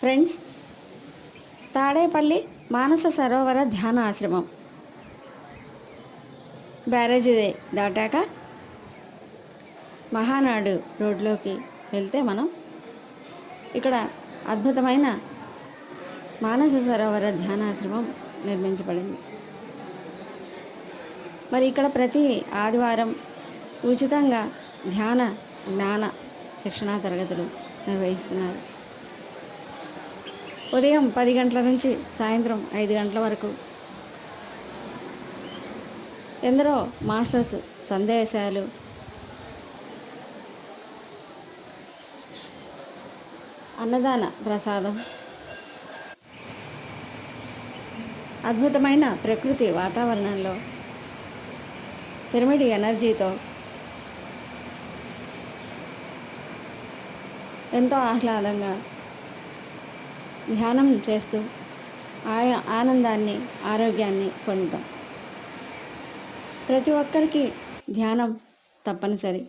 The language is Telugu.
ఫ్రెండ్స్, తాడేపల్లి మానస సరోవర ధ్యాన ఆశ్రమం బ్యారేజీ దాటాక మహానాడు రోడ్లోకి వెళ్తే మనం ఇక్కడ అద్భుతమైన మానస సరోవర ధ్యానాశ్రమం నిర్మించబడింది. మరి ఇక్కడ ప్రతి ఆదివారం ఉచితంగా ధ్యాన జ్ఞాన శిక్షణా తరగతులు నిర్వహిస్తున్నారు. ఉదయం 10 గంటల నుంచి సాయంత్రం 5 గంటల వరకు ఎందరో మాస్టర్స్ సందేశాలు, అన్నదాన ప్రసాదం, అద్భుతమైన ప్రకృతి వాతావరణంలో పిరమిడ్ ఎనర్జీతో ఎంతో ఆహ్లాదంగా ధ్యానం చేస్తూ ఆనందాన్ని, ఆరోగ్యాన్ని పొందుతాం. ప్రతి ఒక్కరికి ధ్యానం తప్పనిసరి.